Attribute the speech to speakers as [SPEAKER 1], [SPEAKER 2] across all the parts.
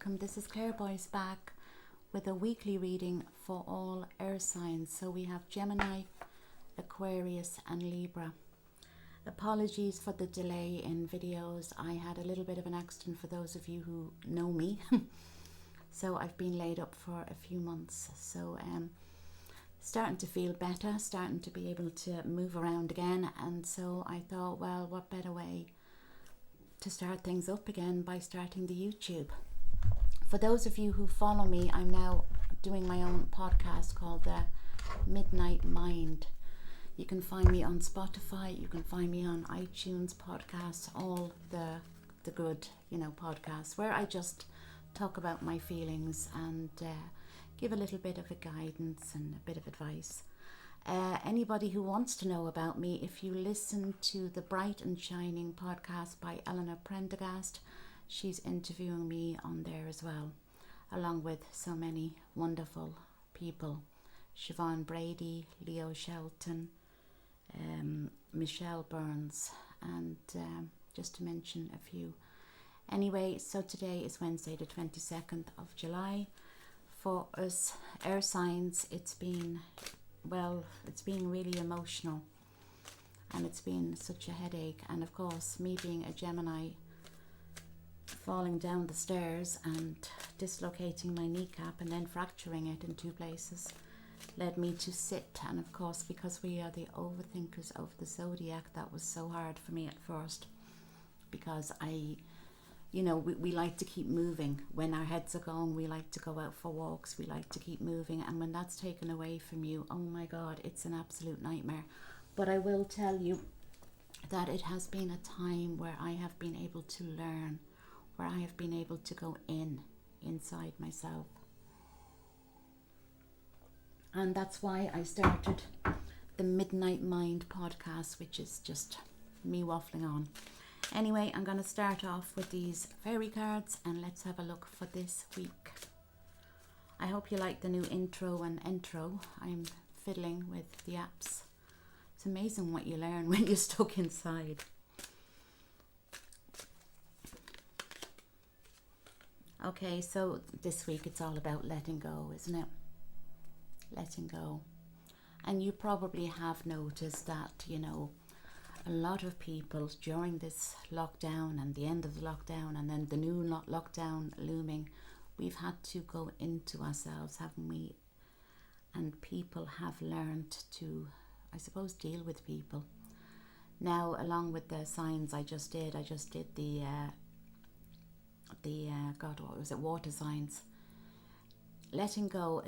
[SPEAKER 1] welcome. This is Claire Boyce back with a weekly reading for all air signs. So we have Gemini, Aquarius and Libra. Apologies for the delay in videos. I had a little bit of an accident for those of you who know me. So I've been laid up for a few months. So starting to feel better, starting to be able to move around again. And so I thought, well, what better way to start things up again by starting the YouTube. For those of you who follow me, I'm now doing my own podcast called The Midnight Mind. You can find me on Spotify, you can find me on iTunes podcasts, all the good, podcasts where I just talk about my feelings and give a little bit of a guidance and a bit of advice. Anybody who wants to know about me, if you listen to the Bright and Shining podcast by Eleanor Prendergast, she's interviewing me on there as well, along with so many wonderful people. Siobhan Brady, Leo Shelton, Michelle Burns, and just to mention a few. Anyway, so today is Wednesday the 22nd of July. For us air signs, it's been really emotional, and it's been such a headache. And of course, me being a Gemini, falling down the stairs and dislocating my kneecap and then fracturing it in two places led me to sit. And of course, because we are the overthinkers of the zodiac, that was so hard for me at first, because we like to keep moving. When our heads are going, we like to go out for walks, we like to keep moving, and when that's taken away from you, oh my God, it's an absolute nightmare. But I will tell you that it has been a time where I have been able to learn, where I have been able to go inside myself. And that's why I started the Midnight Mind podcast, which is just me waffling on. Anyway, I'm going to start off with these fairy cards and let's have a look for this week. I hope you like the new intro and outro. I'm fiddling with the apps. It's amazing what you learn when you're stuck inside. Okay, so this week it's all about letting go, isn't it? Letting go. And you probably have noticed that, a lot of people during this lockdown and the end of the lockdown and then the new lockdown looming, we've had to go into ourselves, haven't we? And people have learned to, I suppose, deal with people. Now, along with the signs I just did the water signs. Letting go,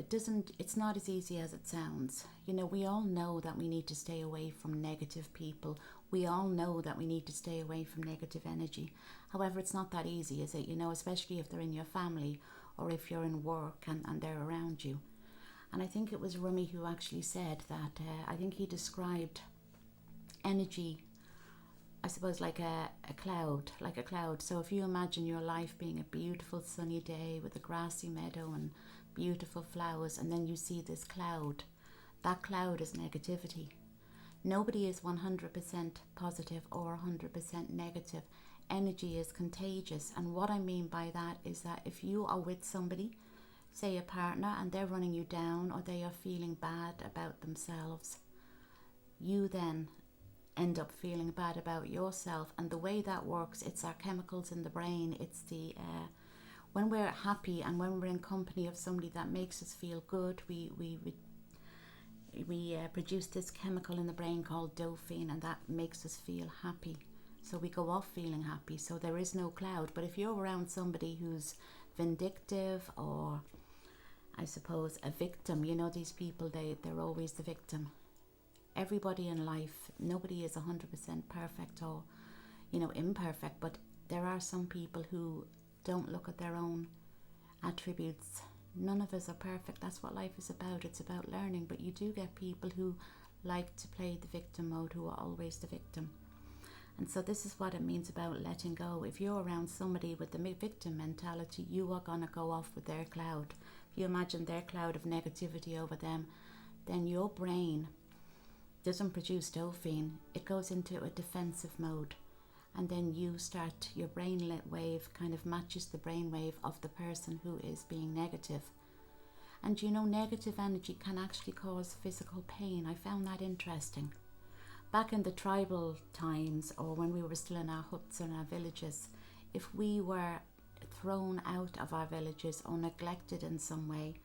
[SPEAKER 1] it's not as easy as it sounds. We all know that we need to stay away from negative people. We all know that we need to stay away from negative energy. However, it's not that easy, is it? Especially if they're in your family or if you're in work and they're around you. And I think it was Rumi who actually said that, I think he described energy, I suppose, like a cloud. So if you imagine your life being a beautiful sunny day with a grassy meadow and beautiful flowers, and then you see this cloud, that cloud is negativity. Nobody is 100% positive or 100% negative. Energy is contagious, and what I mean by that is that if you are with somebody, say a partner, and they're running you down or they are feeling bad about themselves, you then end up feeling bad about yourself. And the way that works, it's our chemicals in the brain. It's the when we're happy and when we're in company of somebody that makes us feel good, we produce this chemical in the brain called dopamine, and that makes us feel happy. So we go off feeling happy. So there is no cloud. But if you're around somebody who's vindictive, or I suppose a victim, these people, they're always the victim. Everybody in life, nobody is 100% perfect or, imperfect, but there are some people who don't look at their own attributes. None of us are perfect. That's what life is about. It's about learning. But you do get people who like to play the victim mode, who are always the victim. And so this is what it means about letting go. If you're around somebody with the victim mentality, you are going to go off with their cloud. If you imagine their cloud of negativity over them, then your brain doesn't produce dopamine. It goes into a defensive mode. and then you start, your brain wave kind of matches the brain wave of the person who is being negative. And you know, negative energy can actually cause physical pain. I found that interesting. Back in the tribal times, or when we were still in our huts and our villages, if we were thrown out of our villages or neglected in some way,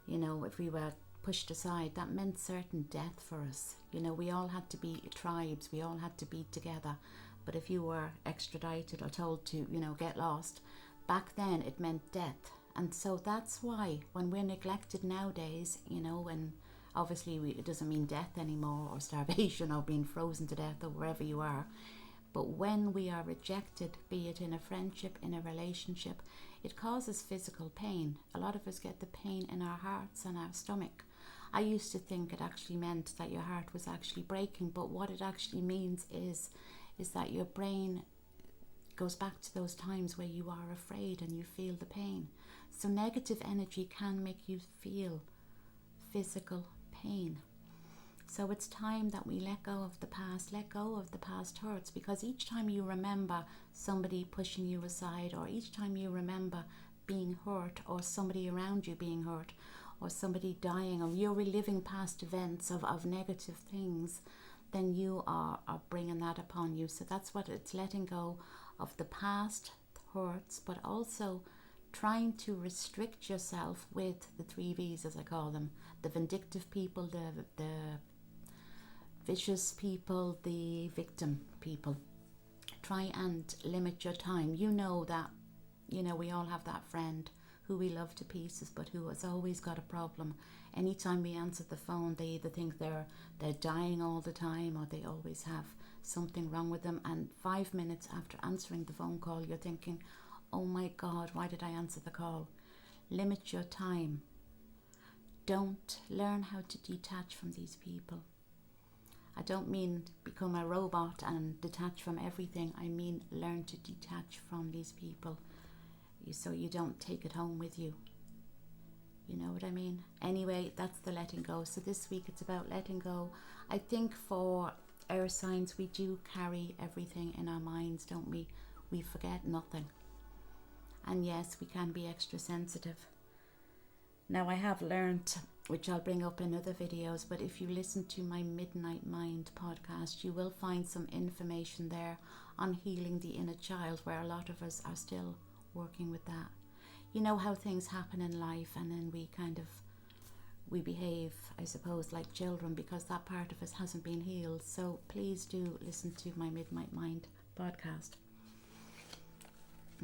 [SPEAKER 1] you know, if we were pushed aside, that meant certain death for us. You know, we all had to be tribes, we all had to be together. But if you were extradited or told to, you know, get lost, back then it meant death. And so that's why when we're neglected nowadays, you know, and obviously it doesn't mean death anymore, or starvation, or being frozen to death, or wherever you are. But when we are rejected, be it in a friendship, in a relationship, it causes physical pain. A lot of us get the pain in our hearts and our stomach. I used to think it actually meant that your heart was actually breaking, but what it actually means is that your brain goes back to those times where you are afraid and you feel the pain. So negative energy can make you feel physical pain. So it's time that we let go of the past, let go of the past hurts, because each time you remember somebody pushing you aside, or each time you remember being hurt, or somebody around you being hurt, or somebody dying, or you're reliving past events of negative things, then you are bringing that upon you. So that's what it's letting go of the past hurts, but also trying to restrict yourself with the 3 V's, as I call them: the vindictive people, the vicious people, the victim people. Try and limit your time. You know that, you know, we all have that friend who we love to pieces, but who has always got a problem. Anytime we answer the phone, they either think they're dying all the time, or they always have something wrong with them. And 5 minutes after answering the phone call, you're thinking, oh my God, why did I answer the call? Limit your time. Don't learn how to detach from these people. I don't mean become a robot and detach from everything. I mean learn to detach from these people, so you don't take it home with you. You know what I mean? Anyway, that's the letting go. So this week it's about letting go. I think for air signs, we do carry everything in our minds, don't we? We forget nothing. And yes, we can be extra sensitive. Now, I have learned, which I'll bring up in other videos, but if you listen to my Midnight Mind podcast, you will find some information there on healing the inner child, where a lot of us are still working with that. You know how things happen in life, and then we behave, I suppose, like children, because that part of us hasn't been healed. So please do listen to my Midnight Mind podcast.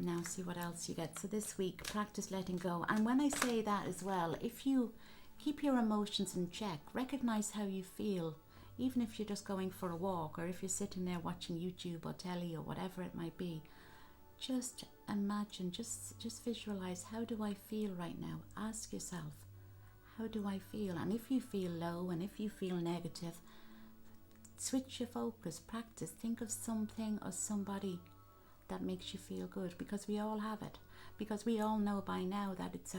[SPEAKER 1] Now see what else you get. So this week, practice letting go. And when I say that as well, if you keep your emotions in check, recognize how you feel, even if you're just going for a walk, or if you're sitting there watching YouTube or telly or whatever it might be, just imagine, just visualize, how do I feel right now? Ask yourself, how do I feel? And if you feel low, and if you feel negative, switch your focus, practice, think of something or somebody that makes you feel good, because we all have it. Because we all know by now that it's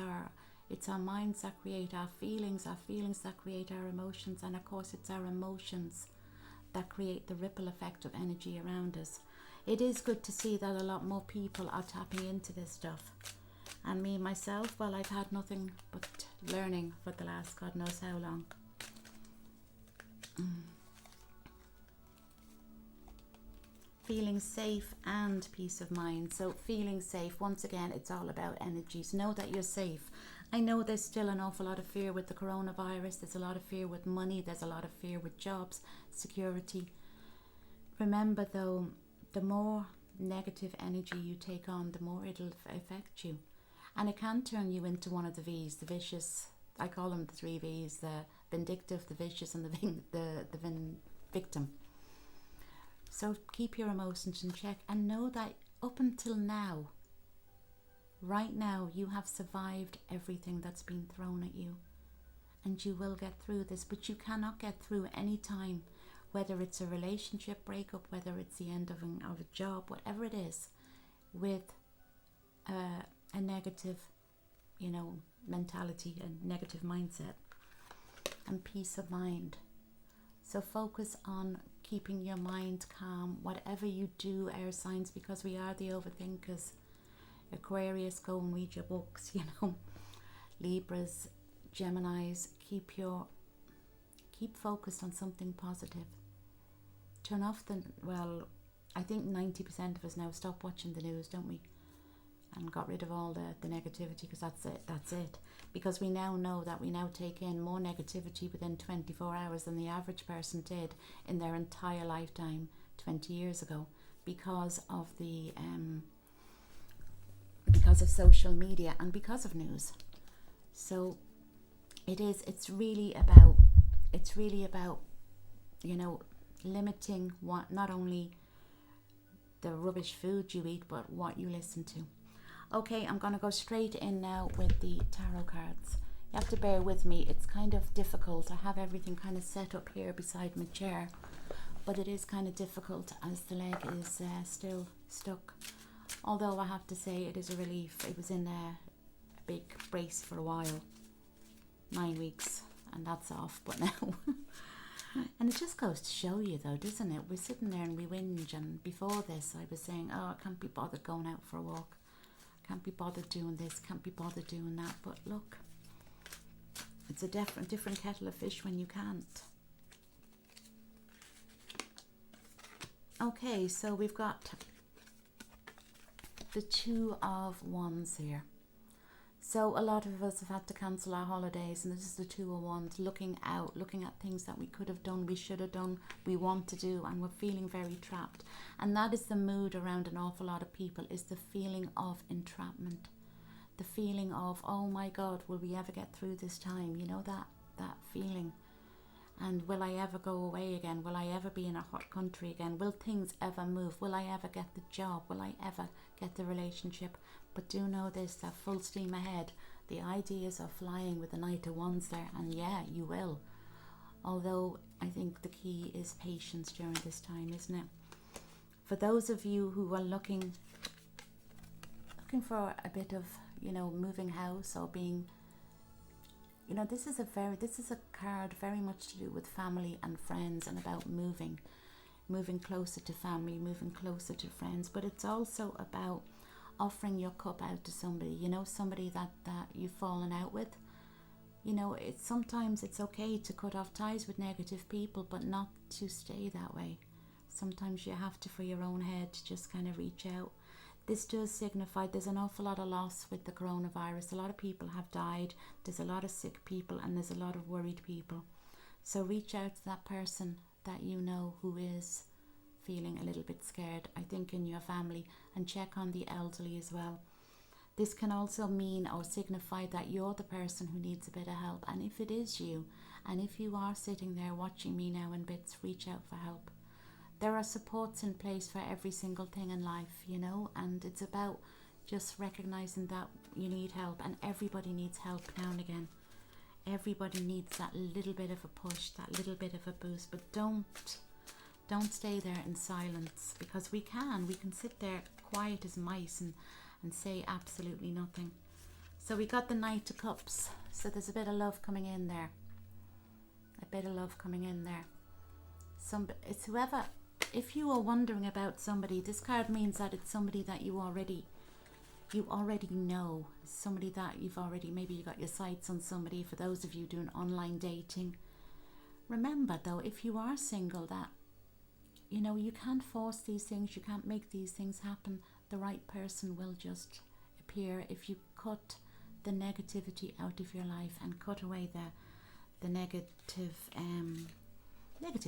[SPEAKER 1] our minds that create our feelings that create our emotions, and of course it's our emotions that create the ripple effect of energy around us. It is good to see that a lot more people are tapping into this stuff. And me, myself, well, I've had nothing but learning for the last God knows how long. Feeling safe and peace of mind. So feeling safe, once again, it's all about energies. Know that you're safe. I know there's still an awful lot of fear with the coronavirus. There's a lot of fear with money. There's a lot of fear with jobs, security. Remember though, the more negative energy you take on, the more it'll affect you. And it can turn you into one of the V's, the vicious. I call them the 3 V's, the vindictive, the vicious, and the victim. So keep your emotions in check, and know that up until now, right now, you have survived everything that's been thrown at you. And you will get through this, but you cannot get through any time, whether it's a relationship breakup, whether it's the end of a job, whatever it is, with a negative, mentality, a negative mindset, and peace of mind. So focus on keeping your mind calm, whatever you do, air signs, because we are the overthinkers. Aquarius, go and read your books, you know. Libras, Geminis, keep focused on something positive. Turn off I think 90% of us now stop watching the news, don't we? And got rid of all the negativity, because that's it. Because we now know that we now take in more negativity within 24 hours than the average person did in their entire lifetime 20 years ago, because of social media and because of news. So it's really about you know, limiting not only the rubbish food you eat, but what you listen to. Okay, I'm going to go straight in now with the tarot cards. You have to bear with me, it's kind of difficult. I have everything kind of set up here beside my chair, but it is kind of difficult as the leg is still stuck. Although I have to say it is a relief. It was in a big brace for a while, 9 weeks, and that's off, but now... And it just goes to show you though, doesn't it? We're sitting there and we whinge, and before this I was saying, oh, I can't be bothered going out for a walk. Can't be bothered doing this, can't be bothered doing that. But look, it's a different kettle of fish when you can't. Okay, so we've got the Two of Wands here. So a lot of us have had to cancel our holidays, and this is the Two of Wands, looking at things that we could have done, we should have done, we want to do, and we're feeling very trapped. And that is the mood around an awful lot of people, is the feeling of entrapment. The feeling of, oh my God, will we ever get through this time? You know, that feeling. And will I ever go away again? Will I ever be in a hot country again? Will things ever move? Will I ever get the job? Will I ever get the relationship? But do know this, that full steam ahead. The ideas are flying with the Knight of Wands there, and yeah, you will. Although I think the key is patience during this time, isn't it? For those of you who are looking for a bit of, you know, moving house or being, you know, this is a card very much to do with family and friends, and about moving closer to family, moving closer to friends. But it's also about offering your cup out to somebody, you know, somebody that you've fallen out with. You know, sometimes it's okay to cut off ties with negative people, but not to stay that way. Sometimes you have to, for your own head, just kind of reach out. This does signify there's an awful lot of loss with the coronavirus. A lot of people have died. There's a lot of sick people, and there's a lot of worried people. So reach out to that person that you know who is feeling a little bit scared, I think, in your family, and check on the elderly as well. This can also mean or signify that you're the person who needs a bit of help. And if it is you, and if you are sitting there watching me now in bits, reach out for help. There are supports in place for every single thing in life, you know, and it's about just recognizing that you need help, and everybody needs help now and again. Everybody needs that little bit of a push, that little bit of a boost. But don't stay there in silence, because we can sit there quiet as mice and say absolutely nothing. So we got the Knight of Cups, so there's a bit of love coming in there. It's whoever, if you are wondering about somebody, this card means that it's somebody that you already know, somebody that maybe you got your sights on somebody. For those of you doing online dating, remember though, if you are single, that, you know, you can't force these things, you can't make these things happen. The right person will just appear if you cut the negativity out of your life and cut away the negative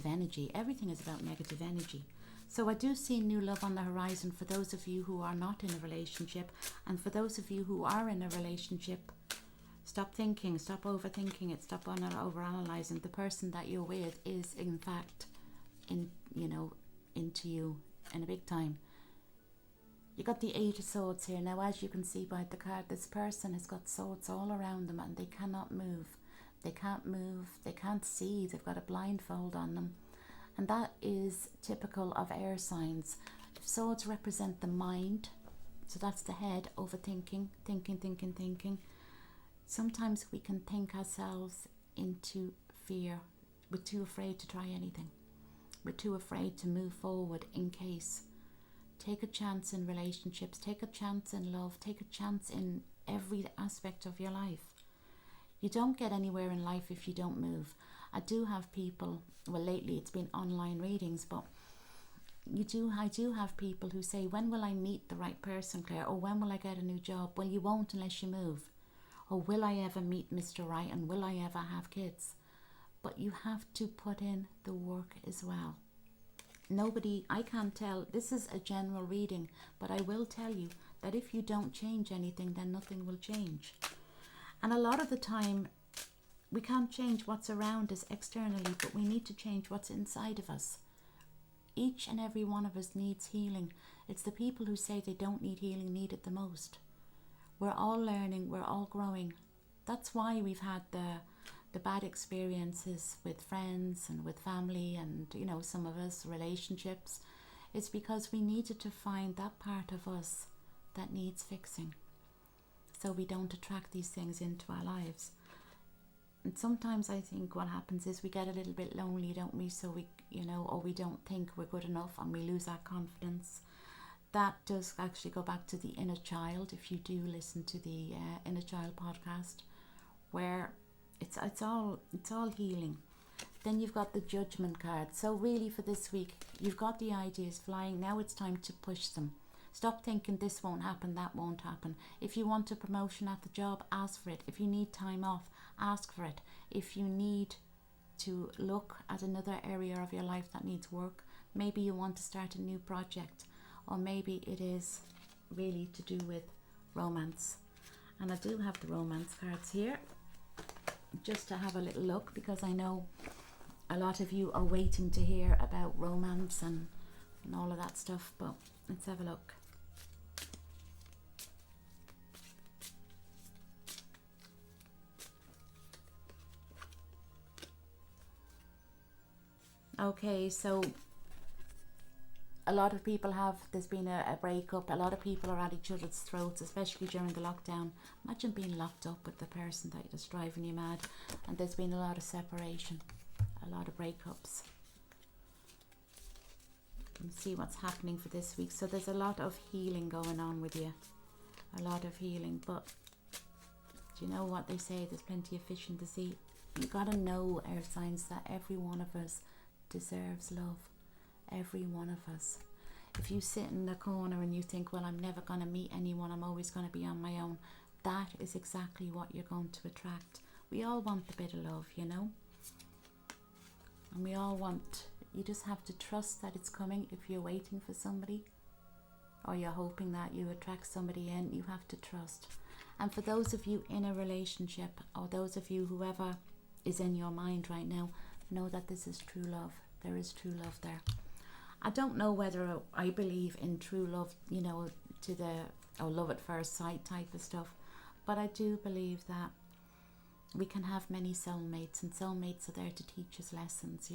[SPEAKER 1] energy. Everything is about negative energy. So I do see new love on the horizon for those of you who are not in a relationship, and for those of you who are in a relationship, stop thinking, stop overthinking it, stop overanalyzing. The person that you're with is in fact into you in a big time. You got the Eight of Swords here. Now, as you can see by the card, this person has got swords all around them, and they cannot move. They can't see, they've got a blindfold on them. And that is typical of air signs. Swords represent the mind, so that's the head, overthinking, thinking. Sometimes we can think ourselves into fear. We're too afraid to try anything. We're too afraid to move forward in case. Take a chance in relationships, take a chance in love, take a chance in every aspect of your life. You don't get anywhere in life if you don't move. I do have people, well, lately it's been online readings, but I do have people who say, when will I meet the right person, Claire? Or when will I get a new job? Well, you won't unless you move. Or will I ever meet Mr. Right, and will I ever have kids? But you have to put in the work as well. I can't tell, this is a general reading, but I will tell you that if you don't change anything, then nothing will change. And a lot of the time, we can't change what's around us externally, but we need to change what's inside of us. Each and every one of us needs healing. It's the people who say they don't need healing need it the most. We're all learning, we're all growing. That's why we've had the bad experiences with friends and with family and, some of us relationships. It's because we needed to find that part of us that needs fixing, so we don't attract these things into our lives. And sometimes I think what happens is we get a little bit lonely, don't we? So we, or we don't think we're good enough and we lose our confidence. That does actually go back to the inner child. If you do listen to the inner child podcast, where it's all healing. Then you've got the judgment card. So really for this week, you've got the ideas flying. Now it's time to push them. Stop thinking this won't happen, that won't happen. If you want a promotion at the job, ask for it. If you need time off, ask for it. If you need to look at another area of your life that needs work, maybe you want to start a new project, or maybe it is really to do with romance. And I do have the romance cards here, just to have a little look, because I know a lot of you are waiting to hear about romance and all of that stuff, but let's have a look. Okay, so a lot of people there's been a breakup. A lot of people are at each other's throats, especially during the lockdown. Imagine being locked up with the person that is driving you mad. And there's been a lot of separation, a lot of breakups. Let's see what's happening for this week. So there's a lot of healing going on with you. A lot of healing. But do you know what they say? There's plenty of fish in the sea. You got to know, air signs, that every one of us deserves love. Every one of us. If you sit in the corner and you think, well, I'm never going to meet anyone, I'm always going to be on my own, that is exactly what you're going to attract. We all want a bit of love, and we all want, you just have to trust that it's coming. If you're waiting for somebody, or you're hoping that you attract somebody in, you have to trust. And for those of you in a relationship, or those of you, whoever is in your mind right now, know that this is true love. There is true love there. I don't know whether I believe in true love, to the love at first sight type of stuff, but I do believe that we can have many soulmates, and soulmates are there to teach us lessons,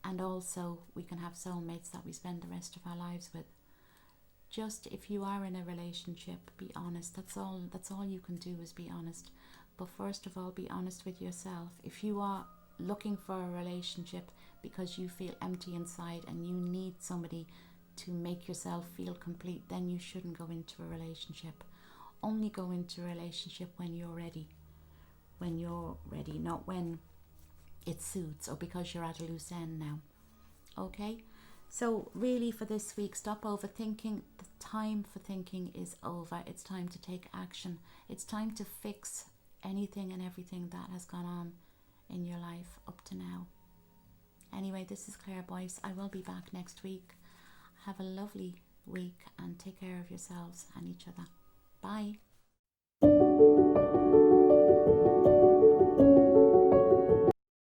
[SPEAKER 1] and also we can have soulmates that we spend the rest of our lives with. Just, if you are in a relationship, be honest. That's all you can do, is be honest. But first of all, be honest with yourself. If you are looking for a relationship because you feel empty inside and you need somebody to make yourself feel complete, then you shouldn't go into a relationship. Only go into a relationship when you're ready. When you're ready, not when it suits or because you're at a loose end now. Okay? So really for this week, stop overthinking. The time for thinking is over. It's time to take action. It's time to fix anything and everything that has gone on in your life up to now. Anyway, this is Claire Boyce. I will be back next week. Have a lovely week and take care of yourselves and each other. Bye.